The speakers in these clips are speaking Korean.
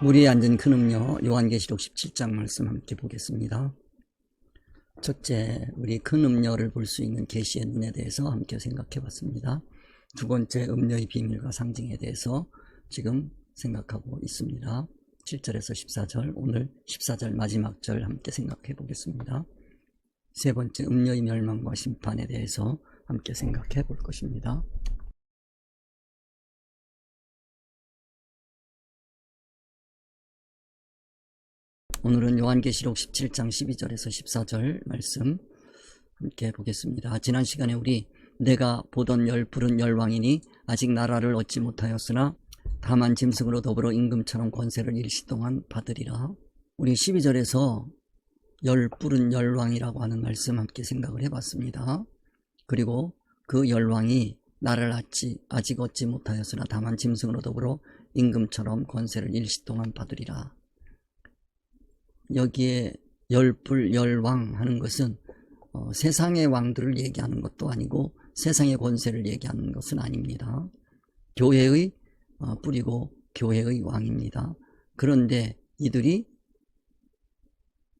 물 위에 앉은 큰 음료 요한계시록 17장 말씀 함께 보겠습니다. 첫째, 우리 큰 음료를 볼 수 있는 계시의 눈에 대해서 함께 생각해 봤습니다. 두 번째, 음료의 비밀과 상징에 대해서 지금 생각하고 있습니다. 7절에서 14절, 오늘 14절 마지막 절 함께 생각해 보겠습니다. 세 번째, 음료의 멸망과 심판에 대해서 함께 생각해 볼 것입니다. 오늘은 요한계시록 17장 12절에서 14절 말씀 함께 보겠습니다. 지난 시간에 우리 내가 보던 푸른 열왕이니 아직 나라를 얻지 못하였으나 다만 짐승으로 더불어 임금처럼 권세를 일시동안 받으리라. 우리 12절에서 푸른 열왕이라고 하는 말씀 함께 생각을 해봤습니다. 그리고 그 열왕이 나라를 아직 얻지 못하였으나 다만 짐승으로 더불어 임금처럼 권세를 일시동안 받으리라. 여기에 열왕 하는 것은 세상의 왕들을 얘기하는 것도 아니고 세상의 권세를 얘기하는 것은 아닙니다. 교회의 뿌리고 교회의 왕입니다. 그런데 이들이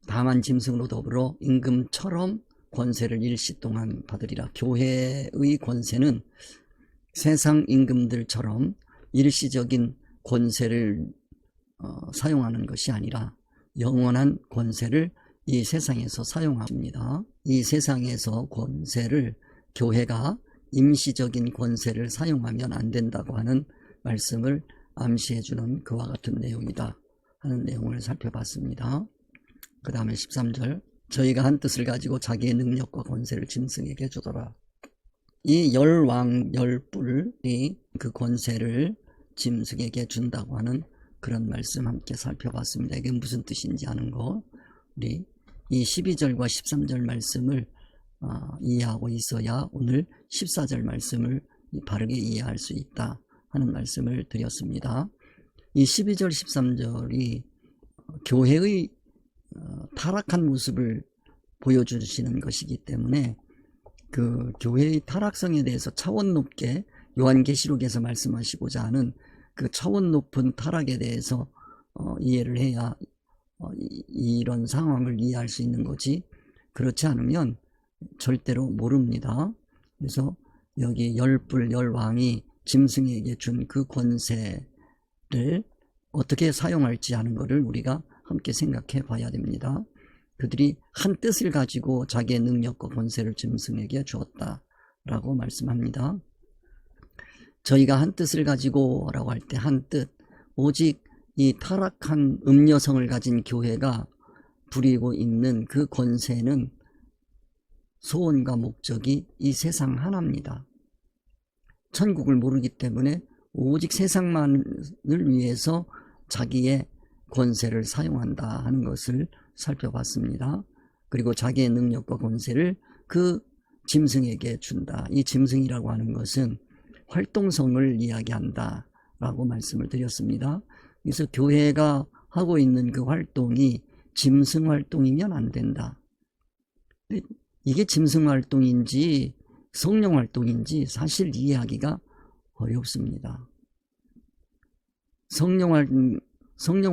다만 짐승으로 더불어 임금처럼 권세를 일시 동안 받으리라. 교회의 권세는 세상 임금들처럼 일시적인 권세를 사용하는 것이 아니라 영원한 권세를 이 세상에서 사용합니다. 이 세상에서 권세를 교회가 임시적인 권세를 사용하면 안 된다고 하는 말씀을 암시해주는 그와 같은 내용이다 하는 내용을 살펴봤습니다. 그 다음에 13절, 저희가 한 뜻을 가지고 자기의 능력과 권세를 짐승에게 주더라. 이 열왕 열뿔이 그 권세를 짐승에게 준다고 하는 그런 말씀 함께 살펴봤습니다. 이게 무슨 뜻인지 아는 거, 우리 이 12절과 13절 말씀을 이해하고 있어야 오늘 14절 말씀을 바르게 이해할 수 있다 하는 말씀을 드렸습니다. 이 12절 13절이 교회의 타락한 모습을 보여주시는 것이기 때문에 그 교회의 타락성에 대해서 차원 높게 요한계시록에서 말씀하시고자 하는 그 차원 높은 타락에 대해서 이해를 해야 이런 상황을 이해할 수 있는 거지, 그렇지 않으면 절대로 모릅니다. 그래서 여기 열왕이 짐승에게 준 그 권세를 어떻게 사용할지 하는 것을 우리가 함께 생각해 봐야 됩니다. 그들이 한 뜻을 가지고 자기의 능력과 권세를 짐승에게 주었다라고 말씀합니다. 저희가 한 뜻을 가지고 라고 할 때 한 뜻, 오직 이 타락한 음녀성을 가진 교회가 부리고 있는 그 권세는 소원과 목적이 이 세상 하나입니다. 천국을 모르기 때문에 오직 세상만을 위해서 자기의 권세를 사용한다 하는 것을 살펴봤습니다. 그리고 자기의 능력과 권세를 그 짐승에게 준다. 이 짐승이라고 하는 것은 활동성을 이야기한다 라고 말씀을 드렸습니다. 그래서 교회가 하고 있는 그 활동이 짐승 활동이면 안 된다. 이게 짐승 활동인지 성령 활동인지 사실 이해하기가 어렵습니다. 성령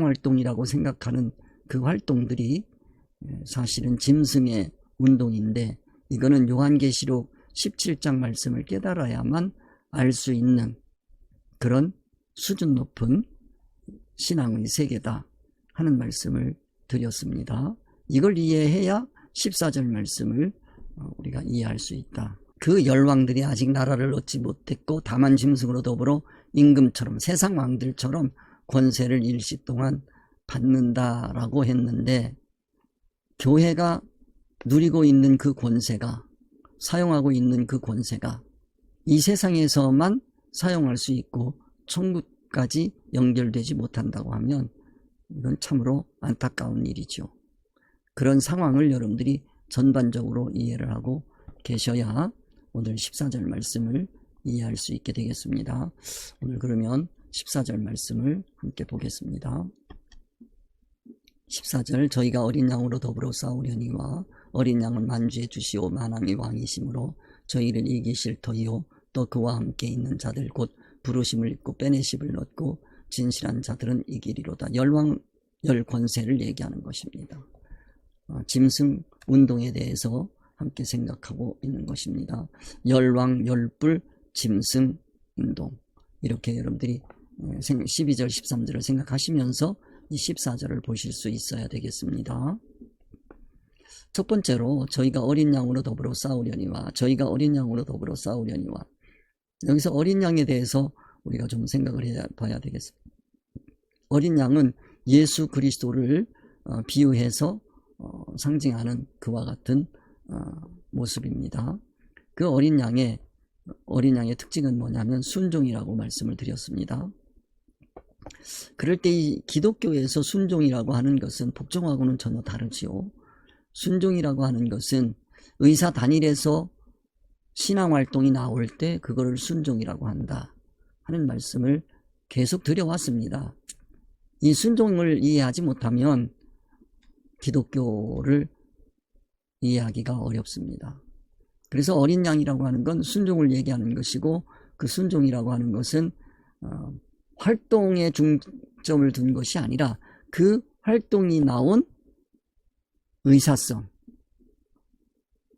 활동이라고 생각하는 그 활동들이 사실은 짐승의 운동인데, 이거는 요한계시록 17장 말씀을 깨달아야만 알 수 있는 그런 수준 높은 신앙의 세계다 하는 말씀을 드렸습니다. 이걸 이해해야 14절 말씀을 우리가 이해할 수 있다. 그 열왕들이 아직 나라를 얻지 못했고 다만 짐승으로 더불어 임금처럼 세상 왕들처럼 권세를 일시 동안 받는다라고 했는데, 교회가 누리고 있는 그 권세가, 사용하고 있는 그 권세가 이 세상에서만 사용할 수 있고 천국까지 연결되지 못한다고 하면 이건 참으로 안타까운 일이죠. 그런 상황을 여러분들이 전반적으로 이해를 하고 계셔야 오늘 14절 말씀을 이해할 수 있게 되겠습니다. 오늘 그러면 14절 말씀을 함께 보겠습니다. 14절, 저희가 어린 양으로 더불어 싸우려니와 어린 양은 만주해 주시오 만왕의 왕이시므로 저희를 이기실 터이요 또 그와 함께 있는 자들 곧 부르심을 입고 빼내심을 얻고 진실한 자들은 이기리로다. 열왕열 권세를 얘기하는 것입니다. 짐승 운동에 대해서 함께 생각하고 있는 것입니다. 열왕 열불 짐승 운동, 이렇게 여러분들이 12절 13절을 생각하시면서 이 14절을 보실 수 있어야 되겠습니다. 첫 번째로 저희가 어린 양으로 더불어 싸우려니와, 저희가 어린 양으로 더불어 싸우려니와, 여기서 어린 양에 대해서 우리가 좀 생각을 해봐야 되겠습니다. 어린 양은 예수 그리스도를 비유해서 상징하는 그와 같은 모습입니다. 그 어린 양의 특징은 뭐냐면 순종이라고 말씀을 드렸습니다. 그럴 때 이 기독교에서 순종이라고 하는 것은 복종하고는 전혀 다르지요. 순종이라고 하는 것은 의사 단일에서 신앙활동이 나올 때 그거를 순종이라고 한다 하는 말씀을 계속 드려왔습니다. 이 순종을 이해하지 못하면 기독교를 이해하기가 어렵습니다. 그래서 어린 양이라고 하는 건 순종을 얘기하는 것이고, 그 순종이라고 하는 것은 활동에 중점을 둔 것이 아니라 그 활동이 나온 의사성,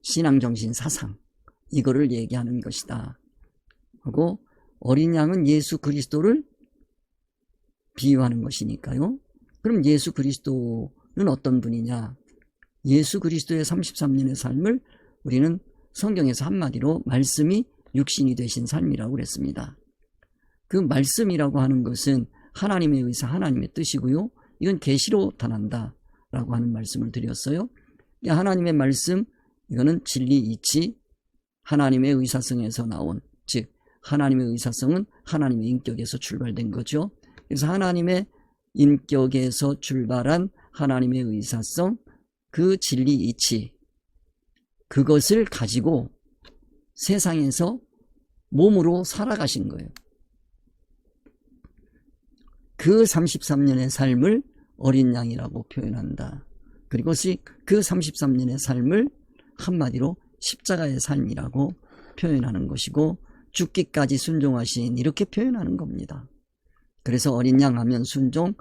신앙정신, 사상, 이거를 얘기하는 것이다 하고, 어린 양은 예수 그리스도를 비유하는 것이니까요. 그럼 예수 그리스도는 어떤 분이냐? 예수 그리스도의 33년의 삶을 우리는 성경에서 한마디로 말씀이 육신이 되신 삶이라고 그랬습니다. 그 말씀이라고 하는 것은 하나님의 의사, 하나님의 뜻이고요. 이건 계시로 나타난다 라고 하는 말씀을 드렸어요. 하나님의 말씀, 이거는 진리, 이치, 하나님의 의사성에서 나온, 즉 하나님의 의사성은 하나님의 인격에서 출발된 거죠. 그래서 하나님의 인격에서 출발한 하나님의 의사성, 그 진리, 이치, 그것을 가지고 세상에서 몸으로 살아가신 거예요. 그 33년의 삶을 어린 양이라고 표현한다. 그리고 그 33년의 삶을 한마디로 십자가의 삶이라고 표현하는 것이고, 죽기까지 순종하신, 이렇게 표현하는 겁니다. 그래서 어린 양 하면 순종,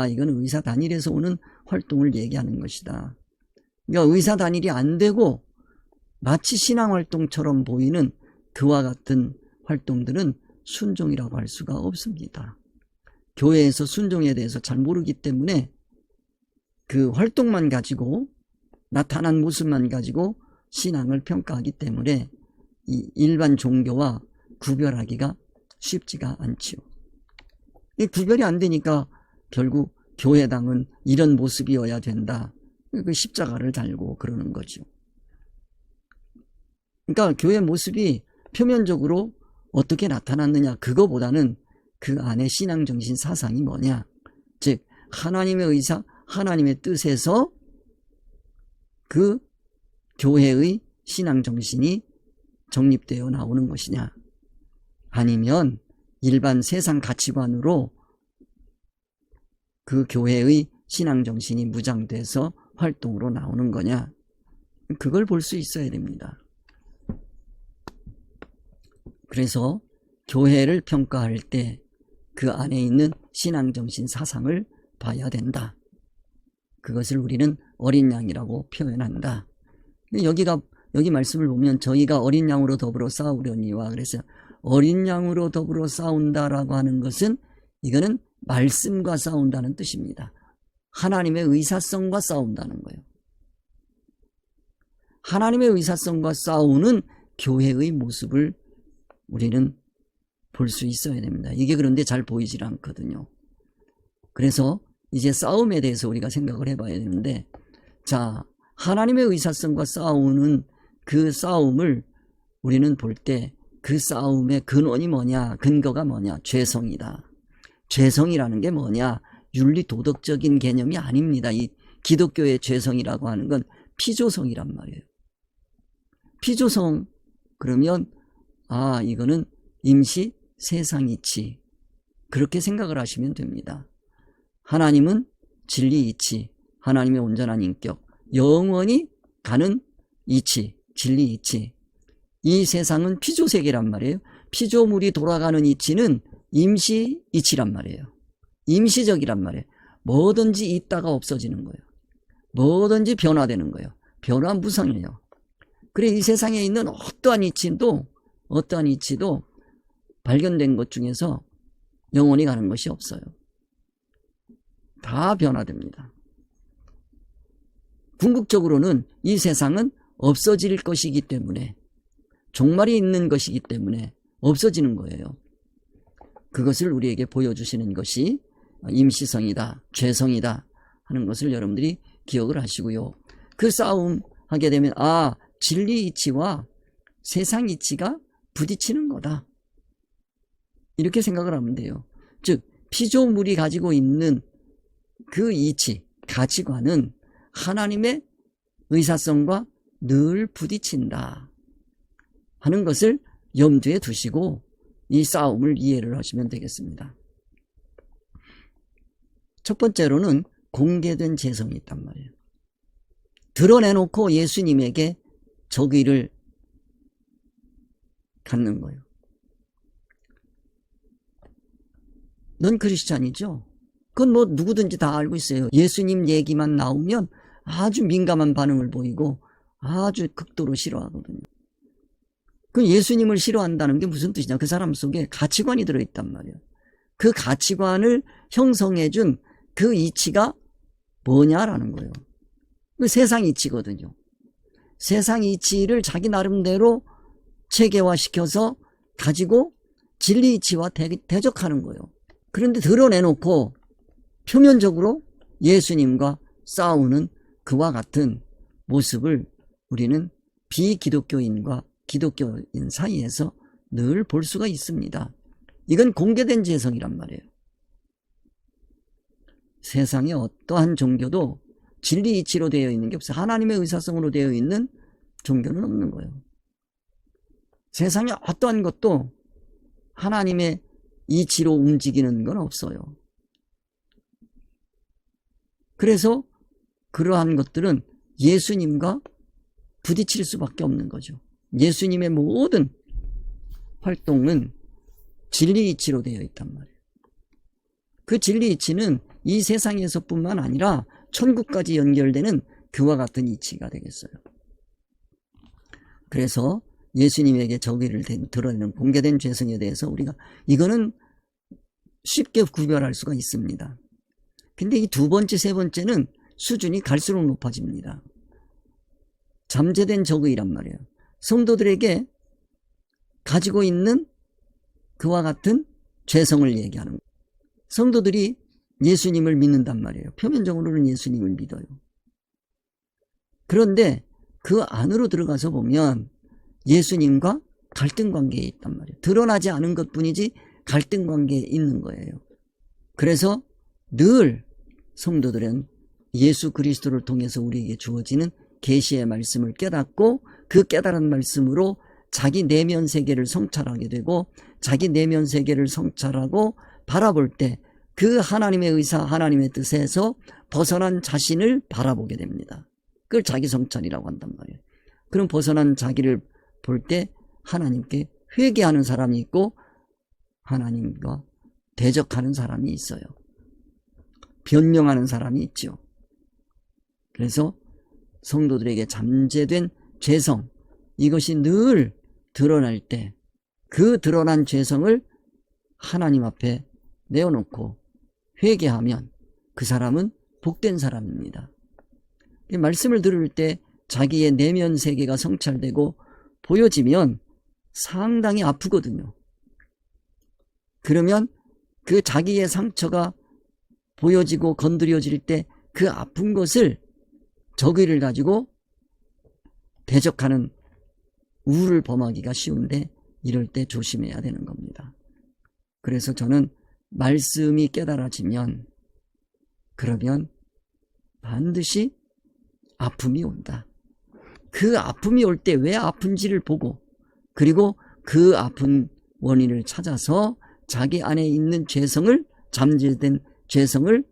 이건 의사 단일에서 오는 활동을 얘기하는 것이다. 그러니까 의사 단일이 안 되고 마치 신앙활동처럼 보이는 그와 같은 활동들은 순종이라고 할 수가 없습니다. 교회에서 순종에 대해서 잘 모르기 때문에 그 활동만 가지고, 나타난 모습만 가지고 신앙을 평가하기 때문에 이 일반 종교와 구별하기가 쉽지가 않지요. 이 구별이 안 되니까 결국 교회당은 이런 모습이어야 된다, 그 십자가를 달고 그러는 거죠. 그러니까 교회 모습이 표면적으로 어떻게 나타났느냐, 그거보다는 그 안에 신앙정신, 사상이 뭐냐, 즉 하나님의 의사, 하나님의 뜻에서 그 교회의 신앙정신이 정립되어 나오는 것이냐, 아니면 일반 세상 가치관으로 그 교회의 신앙정신이 무장돼서 활동으로 나오는 거냐, 그걸 볼 수 있어야 됩니다. 그래서 교회를 평가할 때 그 안에 있는 신앙정신, 사상을 봐야 된다. 그것을 우리는 어린 양이라고 표현한다. 여기 말씀을 보면 저희가 어린 양으로 더불어 싸우려니와, 그래서 어린 양으로 더불어 싸운다라고 하는 것은 이거는 말씀과 싸운다는 뜻입니다. 하나님의 의사성과 싸운다는 거예요. 하나님의 의사성과 싸우는 교회의 모습을 우리는 볼 수 있어야 됩니다. 이게 그런데 잘 보이질 않거든요. 그래서 이제 싸움에 대해서 우리가 생각을 해봐야 되는데, 자, 하나님의 의사성과 싸우는 그 싸움을 우리는 볼 때 그 싸움의 근원이 뭐냐, 근거가 뭐냐, 죄성이다. 죄성이라는 게 뭐냐, 윤리 도덕적인 개념이 아닙니다. 이 기독교의 죄성이라고 하는 건 피조성이란 말이에요. 피조성, 그러면 이거는 임시 세상이치, 그렇게 생각을 하시면 됩니다. 하나님은 진리이치, 하나님의 온전한 인격, 영원히 가는 이치, 진리이치. 이 세상은 피조세계란 말이에요. 피조물이 돌아가는 이치는 임시 이치란 말이에요. 임시적이란 말이에요. 뭐든지 있다가 없어지는 거예요. 뭐든지 변화되는 거예요. 변화무성이에요. 그래 이 세상에 있는 어떠한 이치도 발견된 것 중에서 영원히 가는 것이 없어요. 다 변화됩니다. 궁극적으로는 이 세상은 없어질 것이기 때문에, 종말이 있는 것이기 때문에 없어지는 거예요. 그것을 우리에게 보여주시는 것이 임시성이다, 죄성이다 하는 것을 여러분들이 기억을 하시고요. 그 싸움 하게 되면 진리 이치와 세상 이치가 부딪히는 거다, 이렇게 생각을 하면 돼요. 즉 피조물이 가지고 있는 그 이치, 가치관은 하나님의 의사성과 늘 부딪힌다 하는 것을 염두에 두시고 이 싸움을 이해를 하시면 되겠습니다. 첫 번째로는 공개된 재성이 있단 말이에요. 드러내놓고 예수님에게 적의를 갖는 거예요. 넌 크리스찬이죠? 그건 뭐 누구든지 다 알고 있어요. 예수님 얘기만 나오면 아주 민감한 반응을 보이고 아주 극도로 싫어하거든요. 그 예수님을 싫어한다는 게 무슨 뜻이냐? 그 사람 속에 가치관이 들어있단 말이에요. 그 가치관을 형성해준 그 이치가 뭐냐라는 거예요. 그 세상 이치거든요. 세상 이치를 자기 나름대로 체계화시켜서 가지고 진리 이치와 대적하는 거예요. 그런데 드러내놓고 표면적으로 예수님과 싸우는 그와 같은 모습을 우리는 비기독교인과 기독교인 사이에서 늘 볼 수가 있습니다. 이건 공개된 재성이란 말이에요. 세상에 어떠한 종교도 진리 이치로 되어 있는 게 없어요. 하나님의 의사성으로 되어 있는 종교는 없는 거예요. 세상에 어떠한 것도 하나님의 이치로 움직이는 건 없어요. 그래서 그러한 것들은 예수님과 부딪힐 수밖에 없는 거죠. 예수님의 모든 활동은 진리 이치로 되어 있단 말이에요. 그 진리 이치는 이 세상에서뿐만 아니라 천국까지 연결되는 그와 같은 이치가 되겠어요. 그래서 예수님에게 적의를 드러내는 공개된 죄성에 대해서 우리가 이거는 쉽게 구별할 수가 있습니다. 근데 이 두 번째, 세 번째는 수준이 갈수록 높아집니다. 잠재된 적의란 말이에요. 성도들에게 가지고 있는 그와 같은 죄성을 얘기하는 거예요. 성도들이 예수님을 믿는단 말이에요. 표면적으로는 예수님을 믿어요. 그런데 그 안으로 들어가서 보면 예수님과 갈등 관계에 있단 말이에요. 드러나지 않은 것뿐이지 갈등 관계에 있는 거예요. 그래서 늘 성도들은 예수 그리스도를 통해서 우리에게 주어지는 계시의 말씀을 깨닫고 그 깨달은 말씀으로 자기 내면 세계를 성찰하게 되고, 자기 내면 세계를 성찰하고 바라볼 때 그 하나님의 의사, 하나님의 뜻에서 벗어난 자신을 바라보게 됩니다. 그걸 자기 성찰이라고 한단 말이에요. 그럼 벗어난 자기를 볼 때 하나님께 회개하는 사람이 있고 하나님과 대적하는 사람이 있어요. 변명하는 사람이 있죠. 그래서 성도들에게 잠재된 죄성, 이것이 늘 드러날 때 그 드러난 죄성을 하나님 앞에 내어놓고 회개하면 그 사람은 복된 사람입니다. 말씀을 들을 때 자기의 내면 세계가 성찰되고 보여지면 상당히 아프거든요. 그러면 그 자기의 상처가 보여지고 건드려질 때 그 아픈 것을 적의를 가지고 대적하는 우를 범하기가 쉬운데, 이럴 때 조심해야 되는 겁니다. 그래서 저는 말씀이 깨달아지면 그러면 반드시 아픔이 온다. 그 아픔이 올 때 왜 아픈지를 보고, 그리고 그 아픈 원인을 찾아서 자기 안에 있는 죄성을, 잠재된 죄성을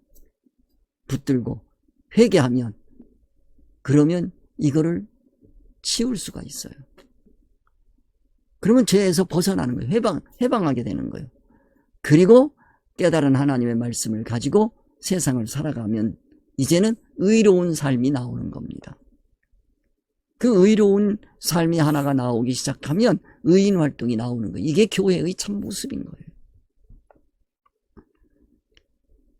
붙들고 회개하면, 그러면 이거를 치울 수가 있어요. 그러면 죄에서 벗어나는 거예요. 해방하게 되는 거예요. 그리고 깨달은 하나님의 말씀을 가지고 세상을 살아가면 이제는 의로운 삶이 나오는 겁니다. 그 의로운 삶이 하나가 나오기 시작하면 의인 활동이 나오는 거예요. 이게 교회의 참 모습인 거예요.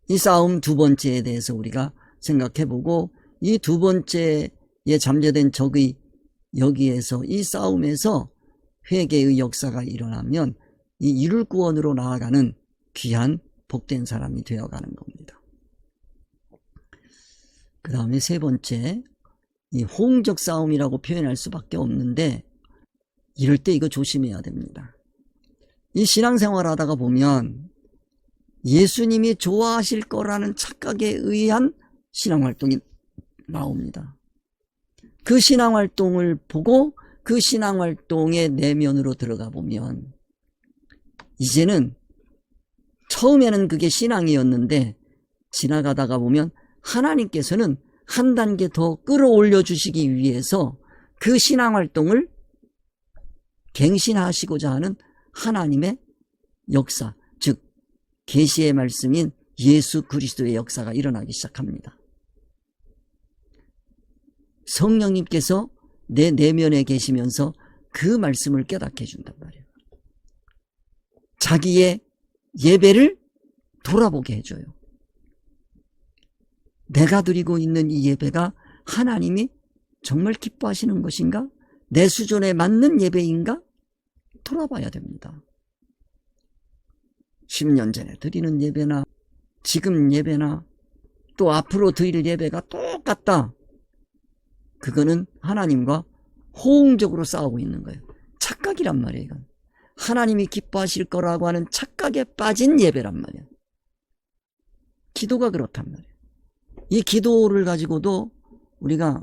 이 싸움 두 번째에 대해서 우리가 생각해보고, 이 두 번째에 잠재된 적의 여기에서, 이 싸움에서 회개의 역사가 일어나면 이 이룰 구원으로 나아가는 귀한 복된 사람이 되어가는 겁니다. 그 다음에 세 번째, 이 호응적 싸움이라고 표현할 수밖에 없는데, 이럴 때 이거 조심해야 됩니다. 이 신앙생활 하다가 보면 예수님이 좋아하실 거라는 착각에 의한 신앙활동이 나옵니다. 그 신앙활동을 보고 그 신앙활동의 내면으로 들어가 보면 이제는 처음에는 그게 신앙이었는데 지나가다가 보면 하나님께서는 한 단계 더 끌어올려 주시기 위해서 그 신앙활동을 갱신하시고자 하는 하나님의 역사, 즉 계시의 말씀인 예수 그리스도의 역사가 일어나기 시작합니다. 성령님께서 내 내면에 계시면서 그 말씀을 깨닫게 해준단 말이에요. 자기의 예배를 돌아보게 해줘요. 내가 드리고 있는 이 예배가 하나님이 정말 기뻐하시는 것인가? 내 수준에 맞는 예배인가? 돌아봐야 됩니다. 10년 전에 드리는 예배나 지금 예배나 또 앞으로 드릴 예배가 똑같다. 그거는 하나님과 호응적으로 싸우고 있는 거예요. 착각이란 말이에요. 이건 하나님이 기뻐하실 거라고 하는 착각에 빠진 예배란 말이에요. 기도가 그렇단 말이에요. 이 기도를 가지고도 우리가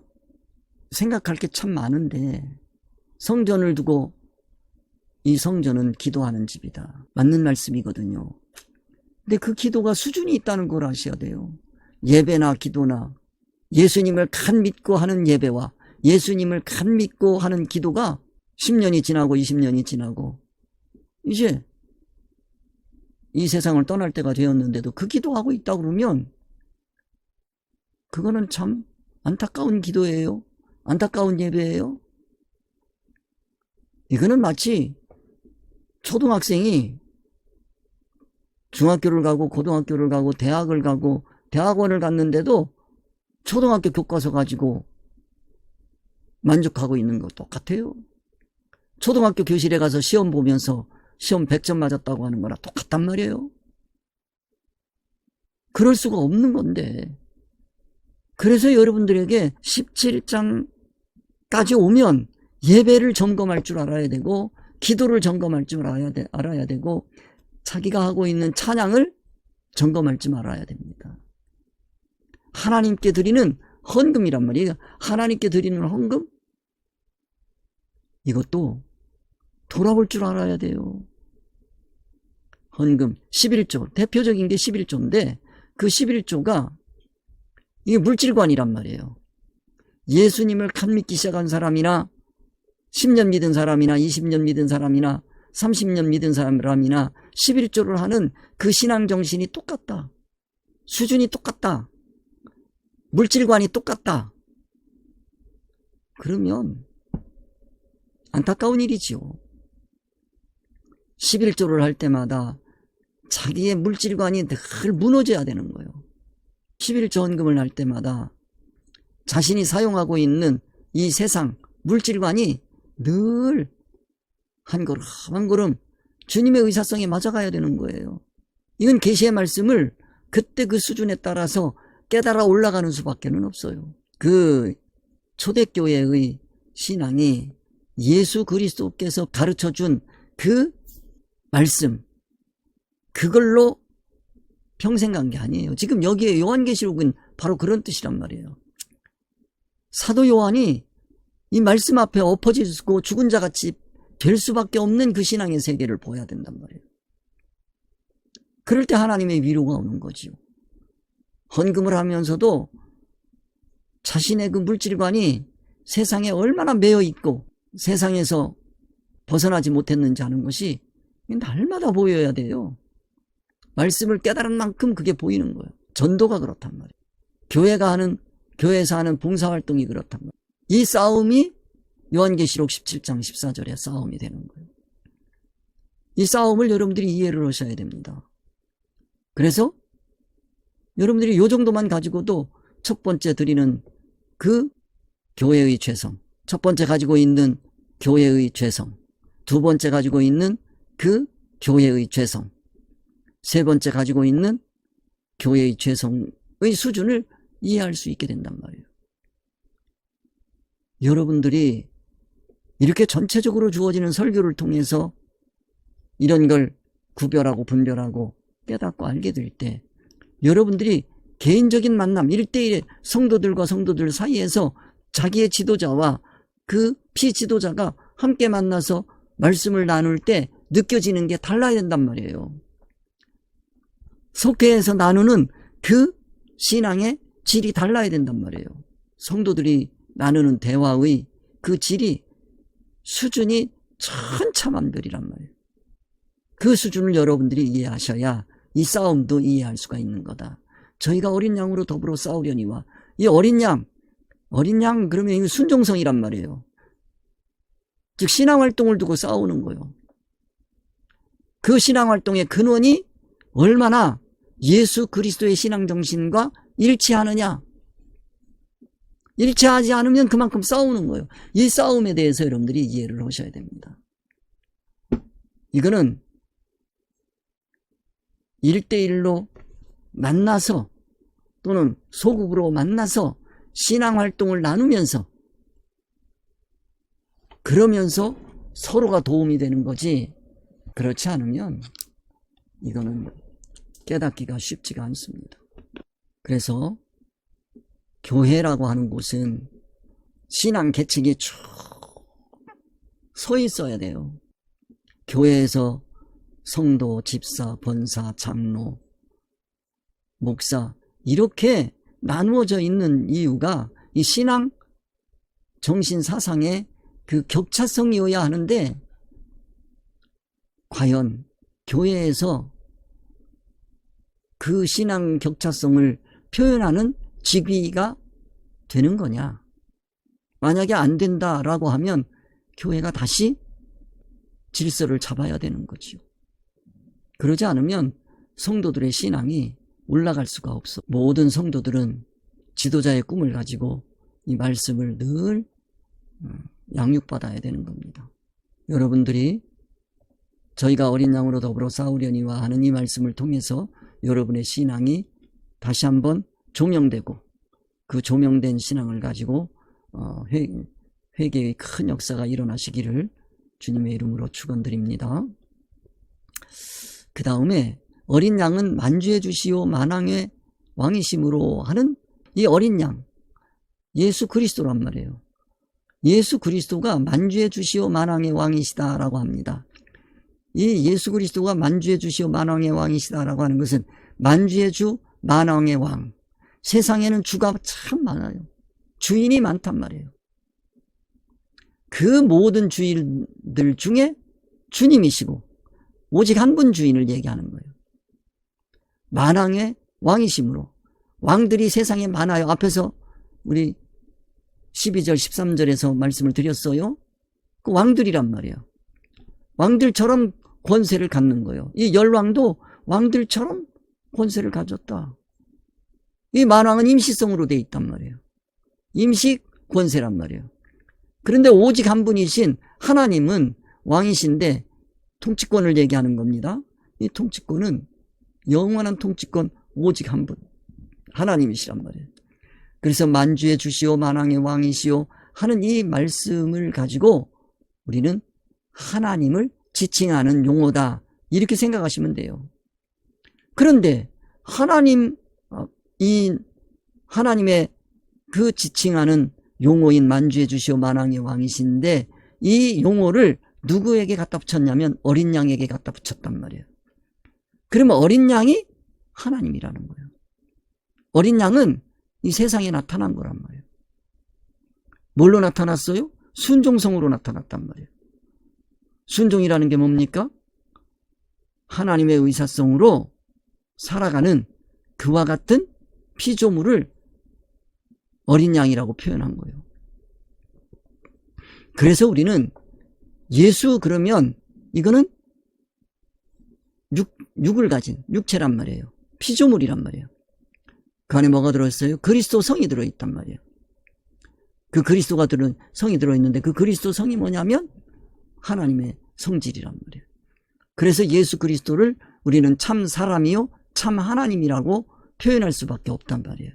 생각할 게 참 많은데, 성전을 두고 이 성전은 기도하는 집이다. 맞는 말씀이거든요. 근데 그 기도가 수준이 있다는 걸 아셔야 돼요. 예배나 기도나 예수님을 간 믿고 하는 예배와 예수님을 간 믿고 하는 기도가 10년이 지나고 20년이 지나고 이제 이 세상을 떠날 때가 되었는데도 그 기도하고 있다 그러면 그거는 참 안타까운 기도예요. 안타까운 예배예요. 이거는 마치 초등학생이 중학교를 가고 고등학교를 가고 대학을 가고 대학원을 갔는데도 초등학교 교과서 가지고 만족하고 있는 거 똑같아요. 초등학교 교실에 가서 시험 보면서 시험 100점 맞았다고 하는 거나 똑같단 말이에요. 그럴 수가 없는 건데, 그래서 여러분들에게 17장까지 오면 예배를 점검할 줄 알아야 되고 기도를 점검할 줄 알아야 되고 자기가 하고 있는 찬양을 점검할 줄 알아야 됩니다. 하나님께 드리는 헌금이란 말이에요. 하나님께 드리는 헌금, 이것도 돌아볼 줄 알아야 돼요. 헌금 11조, 대표적인 게 11조인데 그 11조가 이게 물질관이란 말이에요. 예수님을 간 믿기 시작한 사람이나 10년 믿은 사람이나 20년 믿은 사람이나 30년 믿은 사람이나 11조를 하는 그 신앙 정신이 똑같다. 수준이 똑같다. 물질관이 똑같다. 그러면 안타까운 일이지요. 11조를 할 때마다 자기의 물질관이 늘 무너져야 되는 거예요. 11조 헌금을 할 때마다 자신이 사용하고 있는 이 세상 물질관이 늘 한 걸음 한 걸음 주님의 의사성에 맞아가야 되는 거예요. 이건 계시의 말씀을 그때 그 수준에 따라서 깨달아 올라가는 수밖에 없어요. 그 초대교회의 신앙이 예수 그리스도께서 가르쳐준 그 말씀, 그걸로 평생 간 게 아니에요. 지금 여기에 요한계시록은 바로 그런 뜻이란 말이에요. 사도 요한이 이 말씀 앞에 엎어지고 죽은 자같이 될 수밖에 없는 그 신앙의 세계를 보여야 된단 말이에요. 그럴 때 하나님의 위로가 오는 거지요. 헌금을 하면서도 자신의 그 물질관이 세상에 얼마나 매여 있고 세상에서 벗어나지 못했는지 하는 것이 날마다 보여야 돼요. 말씀을 깨달은 만큼 그게 보이는 거예요. 전도가 그렇단 말이에요. 교회에서 하는 봉사활동이 그렇단 말이에요. 이 싸움이 요한계시록 17장 14절의 싸움이 되는 거예요. 이 싸움을 여러분들이 이해를 하셔야 됩니다. 그래서 여러분들이 이 정도만 가지고도 첫 번째 드리는 그 교회의 죄성, 첫 번째 가지고 있는 교회의 죄성, 두 번째 가지고 있는 그 교회의 죄성, 세 번째 가지고 있는 교회의 죄성의 수준을 이해할 수 있게 된단 말이에요. 여러분들이 이렇게 전체적으로 주어지는 설교를 통해서 이런 걸 구별하고 분별하고 깨닫고 알게 될 때 여러분들이 개인적인 만남 1대1의 성도들과 성도들 사이에서 자기의 지도자와 그 피지도자가 함께 만나서 말씀을 나눌 때 느껴지는 게 달라야 된단 말이에요. 속회에서 나누는 그 신앙의 질이 달라야 된단 말이에요. 성도들이 나누는 대화의 그 질이 수준이 천차만별이란 말이에요. 그 수준을 여러분들이 이해하셔야 이 싸움도 이해할 수가 있는 거다. 저희가 어린 양으로 더불어 싸우려니와 이 어린 양 그러면 이거 순종성이란 말이에요. 즉 신앙활동을 두고 싸우는 거예요. 그 신앙활동의 근원이 얼마나 예수 그리스도의 신앙정신과 일치하느냐. 일치하지 않으면 그만큼 싸우는 거예요. 이 싸움에 대해서 여러분들이 이해를 하셔야 됩니다. 이거는 1대1로 만나서 또는 소극으로 만나서 신앙활동을 나누면서 그러면서 서로가 도움이 되는 거지, 그렇지 않으면 이거는 깨닫기가 쉽지가 않습니다. 그래서 교회라고 하는 곳은 신앙 계층이 쭉 서 있어야 돼요. 교회에서 성도, 집사, 권사, 장로, 목사 이렇게 나누어져 있는 이유가 이 신앙 정신 사상의 그 격차성이어야 하는데, 과연 교회에서 그 신앙 격차성을 표현하는 직위가 되는 거냐? 만약에 안 된다라고 하면 교회가 다시 질서를 잡아야 되는 거지요. 그러지 않으면 성도들의 신앙이 올라갈 수가 없어. 모든 성도들은 지도자의 꿈을 가지고 이 말씀을 늘 양육받아야 되는 겁니다. 여러분들이 저희가 어린 양으로 더불어 싸우려니와 하는 이 말씀을 통해서 여러분의 신앙이 다시 한번 조명되고 그 조명된 신앙을 가지고 회개의 큰 역사가 일어나시기를 주님의 이름으로 축원드립니다. 그 다음에 어린 양은 만주해 주시오 만왕의 왕이심으로 하는 이 어린 양, 예수 그리스도란 말이에요. 예수 그리스도가 만주해 주시오 만왕의 왕이시다라고 합니다. 이 예수 그리스도가 만주해 주시오 만왕의 왕이시다라고 하는 것은 만주의 주 만왕의 왕. 세상에는 주가 참 많아요. 주인이 많단 말이에요. 그 모든 주인들 중에 주님이시고 오직 한 분 주인을 얘기하는 거예요. 만왕의 왕이심으로. 왕들이 세상에 많아요. 앞에서 우리 12절 13절에서 말씀을 드렸어요. 그 왕들이란 말이에요. 왕들처럼 권세를 갖는 거예요. 이 열왕도 왕들처럼 권세를 가졌다. 이 만왕은 임시성으로 되어 있단 말이에요. 임시 권세란 말이에요. 그런데 오직 한 분이신 하나님은 왕이신데 통치권을 얘기하는 겁니다. 이 통치권은 영원한 통치권 오직 한 분, 하나님이시란 말이에요. 그래서 만주해 주시오 만왕의 왕이시오 하는 이 말씀을 가지고 우리는 하나님을 지칭하는 용어다, 이렇게 생각하시면 돼요. 그런데 하나님의 그 지칭하는 용어인 만주해 주시오 만왕의 왕이신데 이 용어를 누구에게 갖다 붙였냐면 어린 양에게 갖다 붙였단 말이에요. 그러면 어린 양이 하나님이라는 거예요. 어린 양은 이 세상에 나타난 거란 말이에요. 뭘로 나타났어요? 순종성으로 나타났단 말이에요. 순종이라는 게 뭡니까? 하나님의 의사성으로 살아가는 그와 같은 피조물을 어린 양이라고 표현한 거예요. 그래서 우리는 예수 그러면 이거는 육을 가진 육체란 말이에요. 피조물이란 말이에요. 그 안에 뭐가 들어있어요? 그리스도 성이 들어있단 말이에요. 그 그리스도가 성이 들어있는데 그 그리스도 성이 뭐냐면 하나님의 성질이란 말이에요. 그래서 예수 그리스도를 우리는 참 사람이요 참 하나님이라고 표현할 수밖에 없단 말이에요.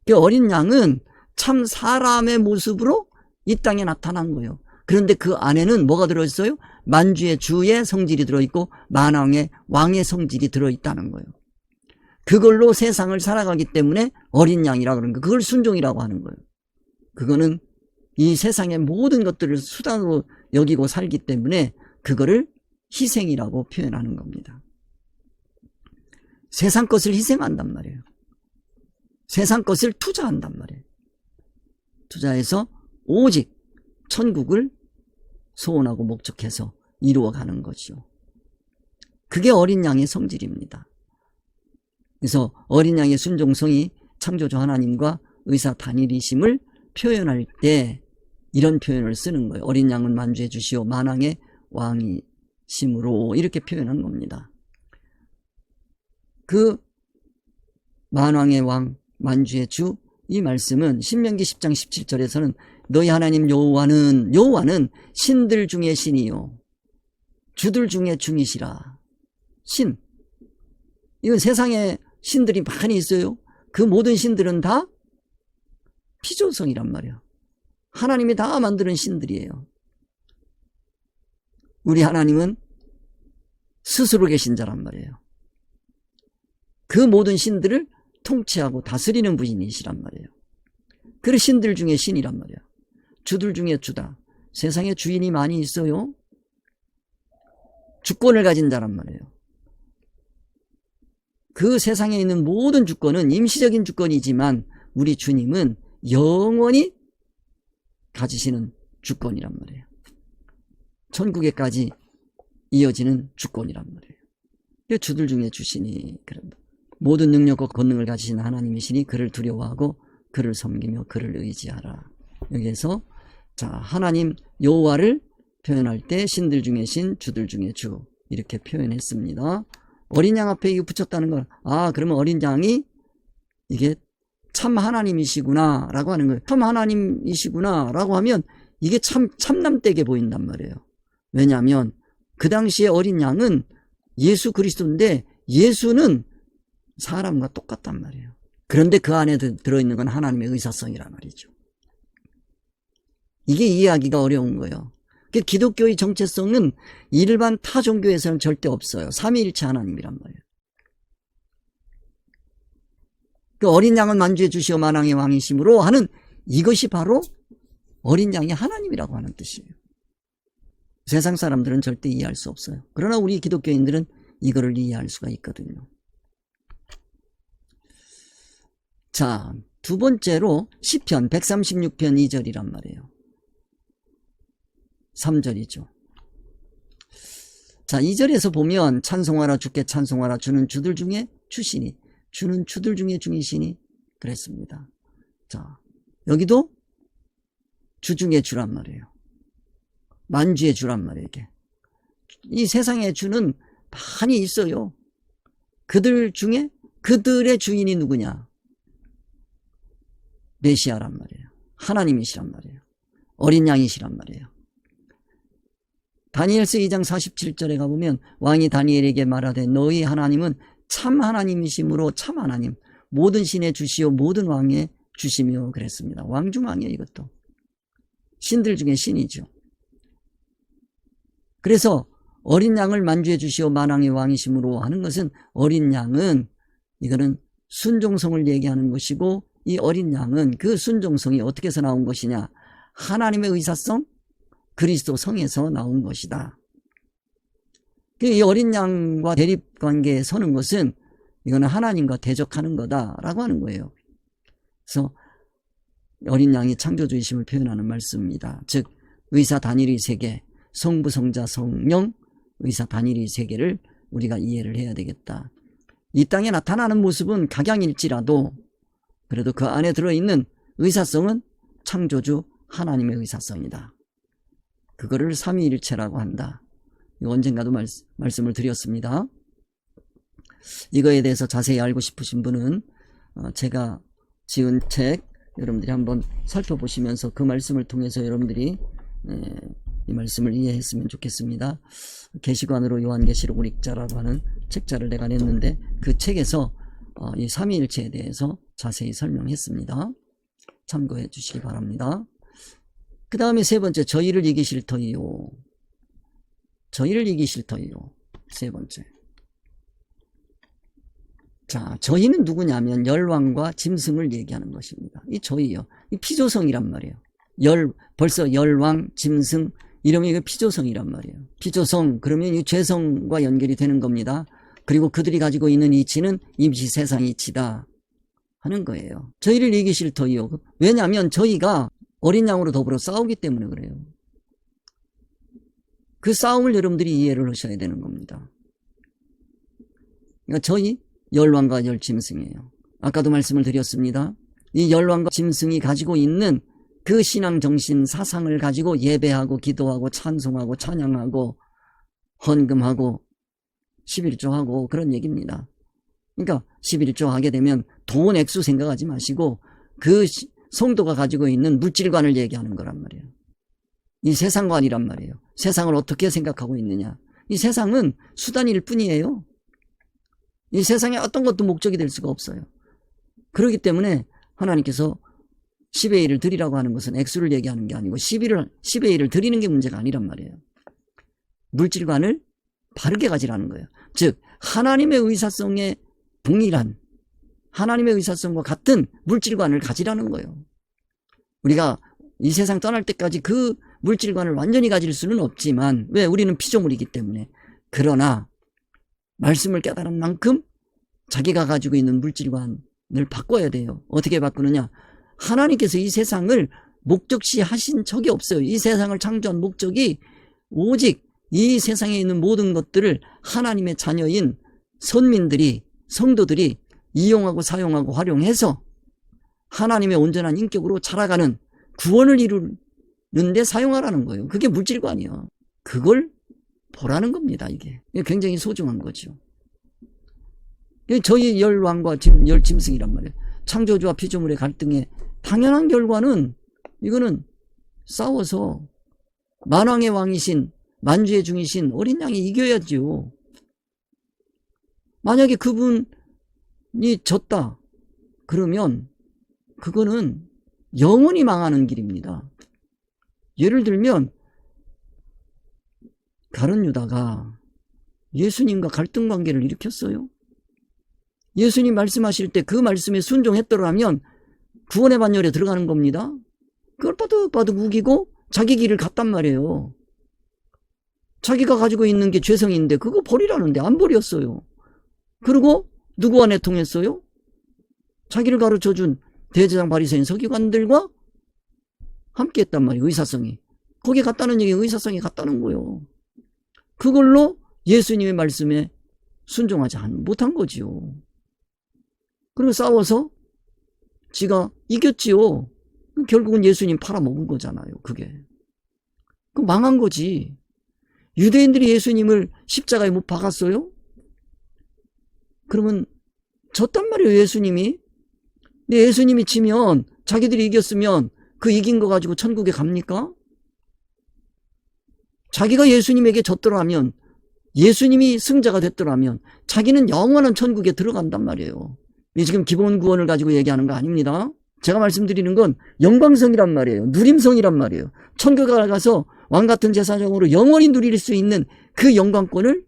그 어린 양은 참 사람의 모습으로 이 땅에 나타난 거예요. 그런데 그 안에는 뭐가 들어있어요? 만주의 주의 성질이 들어있고 만왕의 왕의 성질이 들어있다는 거예요. 그걸로 세상을 살아가기 때문에 어린 양이라고 그러는 거예요. 그걸 순종이라고 하는 거예요. 그거는 이 세상의 모든 것들을 수단으로 여기고 살기 때문에 그거를 희생이라고 표현하는 겁니다. 세상 것을 희생한단 말이에요. 세상 것을 투자한단 말이에요. 투자해서 오직 천국을 소원하고 목적해서 이루어가는 거죠. 그게 어린 양의 성질입니다. 그래서 어린 양의 순종성이 창조주 하나님과 의사 단일이심을 표현할 때 이런 표현을 쓰는 거예요. 어린 양은 만주해 주시오 만왕의 왕이심으로 이렇게 표현한 겁니다. 그 만왕의 왕 만주의 주 이 말씀은 신명기 10장 17절에서는 너희 하나님 여호와는 신들 중에 신이요 주들 중에 중이시라. 신, 이건 세상에 신들이 많이 있어요. 그 모든 신들은 다 피조성이란 말이에요. 하나님이 다 만드는 신들이에요. 우리 하나님은 스스로 계신 자란 말이에요. 그 모든 신들을 통치하고 다스리는 분이시란 말이에요. 그 신들 중에 신이란 말이에요. 주들 중에 주다. 세상에 주인이 많이 있어요. 주권을 가진 자란 말이에요. 그 세상에 있는 모든 주권은 임시적인 주권이지만 우리 주님은 영원히 가지시는 주권이란 말이에요. 천국에까지 이어지는 주권이란 말이에요. 주들 중에 주시니 그런다. 모든 능력과 권능을 가지신 하나님이시니 그를 두려워하고 그를 섬기며 그를 의지하라. 여기에서 자 하나님 여호와를 표현할 때 신들 중에 신, 주들 중에 주 이렇게 표현했습니다. 어린 양 앞에 이거 붙였다는 걸 그러면 어린 양이 이게 참 하나님이시구나 라고 하는 거예요. 참 하나님이시구나 라고 하면 이게 참남되게 보인단 말이에요. 왜냐하면 그 당시에 어린 양은 예수 그리스도인데 예수는 사람과 똑같단 말이에요. 그런데 그 안에 들어있는 건 하나님의 의사성이란 말이죠. 이게 이해하기가 어려운 거예요. 기독교의 정체성은 일반 타 종교에서는 절대 없어요. 삼위일체 하나님이란 말이에요. 그 어린 양은 만주해 주시어 만왕의 왕이심으로 하는 이것이 바로 어린 양이 하나님이라고 하는 뜻이에요. 세상 사람들은 절대 이해할 수 없어요. 그러나 우리 기독교인들은 이거를 이해할 수가 있거든요. 자, 두 번째로 시편 136편 2절이란 말이에요. 3절이죠. 자, 2절에서 보면 찬송하라 주께 찬송하라 주는 주들 중에 주시니 주는 주들 중에 중이시니 그랬습니다. 자, 여기도 주 중에 주란 말이에요. 만주의 주란 말이에요. 이게. 이 세상에 주는 많이 있어요. 그들 중에 그들의 주인이 누구냐? 메시아란 말이에요. 하나님이시란 말이에요. 어린 양이시란 말이에요. 다니엘서 2장 47절에 가보면 왕이 다니엘에게 말하되 너희 하나님은 참 하나님이시므로 참 하나님 모든 신의 주시오 모든 왕의 주시며 그랬습니다. 왕중왕이에요. 이것도 신들 중에 신이죠. 그래서 어린 양을 만주해 주시오 만왕의 왕이시므로 하는 것은 어린 양은 이거는 순종성을 얘기하는 것이고 이 어린 양은 그 순종성이 어떻게 해서 나온 것이냐? 하나님의 의사성, 그리스도 성에서 나온 것이다. 이 어린 양과 대립관계에 서는 것은 이거는 하나님과 대적하는 거다라고 하는 거예요. 그래서 어린 양이 창조주이심을 표현하는 말씀입니다. 즉 의사 단일의 세계, 성부, 성자, 성령, 의사 단일의 세계를 우리가 이해를 해야 되겠다. 이 땅에 나타나는 모습은 각양일지라도 그래도 그 안에 들어있는 의사성은 창조주 하나님의 의사성이다. 그거를 삼위일체라고 한다. 언젠가도 말씀을 드렸습니다. 이거에 대해서 자세히 알고 싶으신 분은 제가 지은 책 여러분들이 한번 살펴보시면서 그 말씀을 통해서 여러분들이 이 말씀을 이해했으면 좋겠습니다. 계시관으로 요한계시록을 읽자라고 하는 책자를 내가 냈는데 그 책에서 이 삼위일체에 대해서 자세히 설명했습니다. 참고해 주시기 바랍니다. 그 다음에 세 번째, 저희를 이기실 터이요. 저희를 이기실 터이요. 세 번째. 자, 저희는 누구냐면 열왕과 짐승을 얘기하는 것입니다. 이 저희요. 이 피조성이란 말이에요. 벌써 열왕, 짐승, 이러면 이거 피조성이란 말이에요. 피조성, 그러면 이 죄성과 연결이 되는 겁니다. 그리고 그들이 가지고 있는 이치는 임시 세상 이치다 하는 거예요. 저희를 이기실 터이요. 왜냐하면 저희가 어린 양으로 더불어 싸우기 때문에 그래요. 그 싸움을 여러분들이 이해를 하셔야 되는 겁니다. 그러니까 저희 열왕과 열짐승이에요. 아까도 말씀을 드렸습니다. 이 열왕과 짐승이 가지고 있는 그 신앙 정신 사상을 가지고 예배하고 기도하고 찬송하고 찬양하고 헌금하고 11조하고 그런 얘기입니다. 그러니까 11조 하게 되면 돈 액수 생각하지 마시고 그 성도가 가지고 있는 물질관을 얘기하는 거란 말이에요. 이 세상관이란 말이에요. 세상을 어떻게 생각하고 있느냐. 이 세상은 수단일 뿐이에요. 이 세상에 어떤 것도 목적이 될 수가 없어요. 그렇기 때문에 하나님께서 10의 1을 드리라고 하는 것은 액수를 얘기하는 게 아니고 10의 1을 드리는 게 문제가 아니란 말이에요. 물질관을 바르게 가지라는 거예요. 즉 하나님의 의사성에 동일한 하나님의 의사성과 같은 물질관을 가지라는 거예요. 우리가 이 세상 떠날 때까지 그 물질관을 완전히 가질 수는 없지만 왜? 우리는 피조물이기 때문에. 그러나 말씀을 깨달은 만큼 자기가 가지고 있는 물질관을 바꿔야 돼요. 어떻게 바꾸느냐? 하나님께서 이 세상을 목적시 하신 적이 없어요. 이 세상을 창조한 목적이 오직 이 세상에 있는 모든 것들을 하나님의 자녀인 선민들이, 성도들이 이용하고 사용하고 활용해서 하나님의 온전한 인격으로 자라가는 구원을 이루는데 사용하라는 거예요. 그게 물질관이에요. 그걸 보라는 겁니다. 이게 굉장히 소중한 거죠. 저희 열왕과 열짐승이란 말이에요. 창조주와 피조물의 갈등의 당연한 결과는 이거는 싸워서 만왕의 왕이신 만주의 중이신 어린 양이 이겨야죠. 만약에 그분이 졌다 그러면 그거는 영원히 망하는 길입니다. 예를 들면 가룟 유다가 예수님과 갈등 관계를 일으켰어요. 예수님 말씀하실 때 그 말씀에 순종했더라면 구원의 반열에 들어가는 겁니다. 그걸 빠득빠득 우기고 자기 길을 갔단 말이에요. 자기가 가지고 있는 게 죄성인데 그거 버리라는데 안 버렸어요. 그리고 누구와 내통했어요? 자기를 가르쳐준 대제사장 바리새인 서기관들과 함께 했단 말이에요. 의사성이. 거기에 갔다는 얘기 의사성이 갔다는 거예요. 그걸로 예수님의 말씀에 순종하지 못한 거지요. 그리고 싸워서 지가 이겼지요. 결국은 예수님 팔아먹은 거잖아요. 그게. 그 망한 거지. 유대인들이 예수님을 십자가에 못 박았어요? 그러면 졌단 말이에요. 예수님이. 근데 예수님이 지면 자기들이 이겼으면 그 이긴 거 가지고 천국에 갑니까? 자기가 예수님에게 졌더라면 예수님이 승자가 됐더라면 자기는 영원한 천국에 들어간단 말이에요. 지금 기본 구원을 가지고 얘기하는 거 아닙니다. 제가 말씀드리는 건 영광성이란 말이에요. 누림성이란 말이에요. 천국에 가서 왕같은 제사장으로 영원히 누릴 수 있는 그 영광권을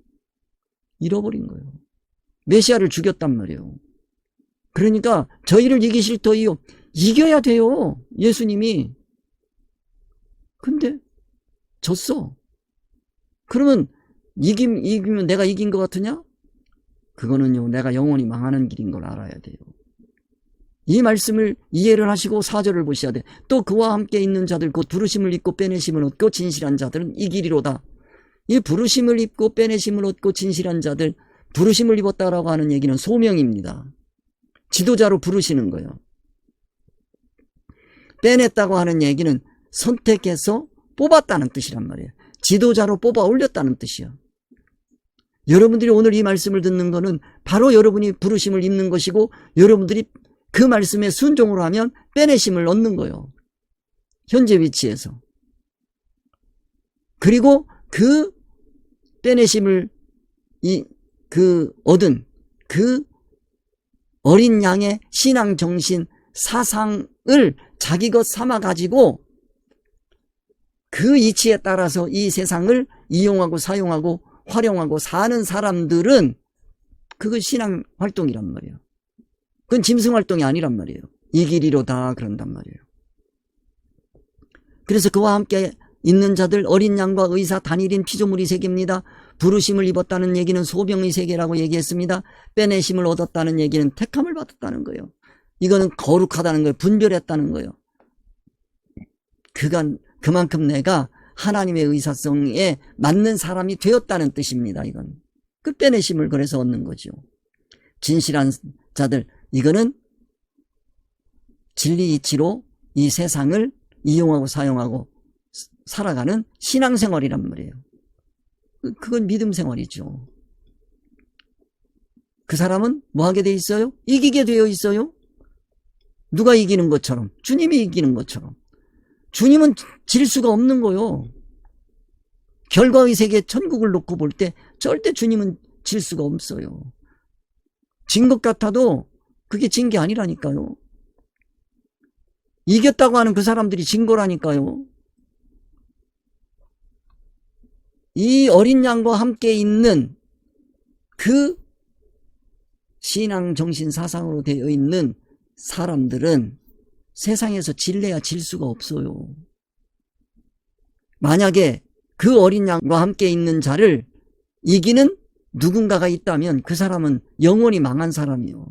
잃어버린 거예요. 메시아를 죽였단 말이에요. 그러니까 저희를 이기실 터이요. 이겨야 돼요. 예수님이. 근데 졌어. 그러면 이기면 내가 이긴 것 같으냐? 그거는요, 내가 영원히 망하는 길인 걸 알아야 돼요. 이 말씀을 이해를 하시고 4절을 보셔야 돼. 또 그와 함께 있는 자들 곧 부르심을 입고 빼내심을 얻고 진실한 자들은 이기리로다. 이 부르심을 입고 빼내심을 얻고 진실한 자들, 부르심을 입었다라고 하는 얘기는 소명입니다. 지도자로 부르시는 거예요. 빼냈다고 하는 얘기는 선택해서 뽑았다는 뜻이란 말이에요. 지도자로 뽑아 올렸다는 뜻이요. 여러분들이 오늘 이 말씀을 듣는 거는 바로 여러분이 부르심을 입는 것이고, 여러분들이 그 말씀에 순종을 하면 빼내심을 얻는 거예요. 현재 위치에서. 그리고 그 빼내심을 얻은 그 어린 양의 신앙 정신 사상을 자기 것 삼아 가지고 그 이치에 따라서 이 세상을 이용하고 사용하고 활용하고 사는 사람들은 그건 신앙 활동이란 말이에요. 그건 짐승 활동이 아니란 말이에요. 이 길이로다 그런단 말이에요. 그래서 그와 함께 있는 자들 어린 양과 의사 단일인 피조물이 세계입니다. 부르심을 입었다는 얘기는 소명의 세계라고 얘기했습니다. 빼내심을 얻었다는 얘기는 택함을 받았다는 거예요. 이거는 거룩하다는 거예요. 분별했다는 거예요. 그만큼 내가 하나님의 의사성에 맞는 사람이 되었다는 뜻입니다. 이건 그 빼내심을 그래서 얻는 거죠. 진실한 자들, 이거는 진리 이치로 이 세상을 이용하고 사용하고 살아가는 신앙생활이란 말이에요. 그건 믿음생활이죠. 그 사람은 뭐 하게 돼 있어요? 이기게 되어 있어요. 누가 이기는 것처럼, 주님이 이기는 것처럼. 주님은 질 수가 없는 거요. 결과의 세계 천국을 놓고 볼 때 절대 주님은 질 수가 없어요. 진 것 같아도 그게 진 게 아니라니까요. 이겼다고 하는 그 사람들이 진 거라니까요. 이 어린 양과 함께 있는 그 신앙 정신 사상으로 되어 있는 사람들은 세상에서 질래야 질 수가 없어요. 만약에 그 어린 양과 함께 있는 자를 이기는 누군가가 있다면 그 사람은 영원히 망한 사람이요.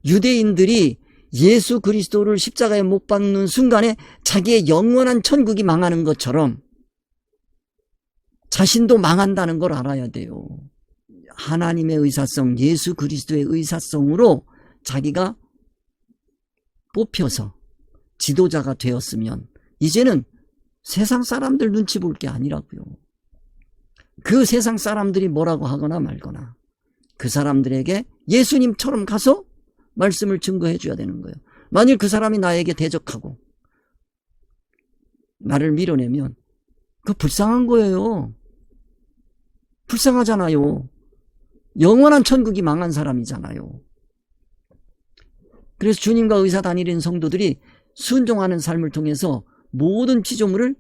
유대인들이 예수 그리스도를 십자가에 못 박는 순간에 자기의 영원한 천국이 망하는 것처럼 자신도 망한다는 걸 알아야 돼요. 하나님의 의사성, 예수 그리스도의 의사성으로 자기가 뽑혀서 지도자가 되었으면 이제는 세상 사람들 눈치 볼 게 아니라고요. 그 세상 사람들이 뭐라고 하거나 말거나 그 사람들에게 예수님처럼 가서 말씀을 증거해 줘야 되는 거예요. 만일 그 사람이 나에게 대적하고 나를 밀어내면 그거 불쌍한 거예요. 불쌍하잖아요. 영원한 천국이 망한 사람이잖아요. 그래서 주님과 의사 단일인 성도들이 순종하는 삶을 통해서 모든 피조물을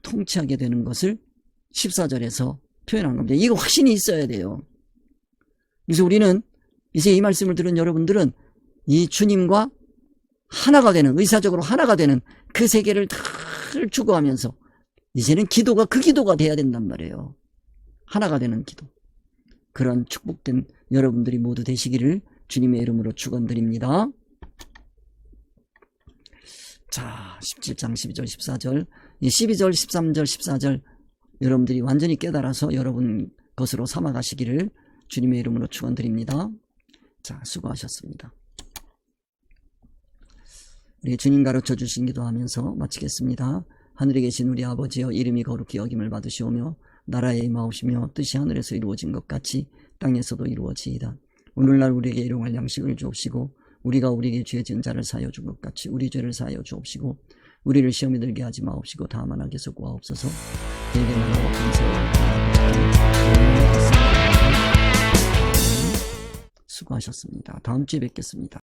통치하게 되는 것을 14절에서 표현한 겁니다. 이거 확신이 있어야 돼요. 그래서 우리는 이제 이 말씀을 들은 여러분들은 이 주님과 하나가 되는, 의사적으로 하나가 되는 그 세계를 다 추구하면서 이제는 기도가 그 기도가 돼야 된단 말이에요. 하나가 되는 기도. 그런 축복된 여러분들이 모두 되시기를 주님의 이름으로 축원드립니다. 자, 17장 12절 14절 12절 13절 14절 여러분들이 완전히 깨달아서 여러분 것으로 삼아가시기를 주님의 이름으로 축원드립니다. 자, 수고하셨습니다. 우리 주님 가르쳐 주신 기도하면서 마치겠습니다. 하늘에 계신 우리 아버지여, 이름이 거룩히 여김을 받으시오며 나라에 임하옵시며 뜻이 하늘에서 이루어진 것 같이 땅에서도 이루어지이다. 오늘날 우리에게 일용할 양식을 주옵시고 우리가 우리에게 죄 지은 자를 사하여 준 것 같이 우리 죄를 사하여 주옵시고 우리를 시험에 들게 하지 마옵시고 다만 악에서 구하옵소서. 대개 나라와 권세와 수고하셨습니다. 다음 주에 뵙겠습니다.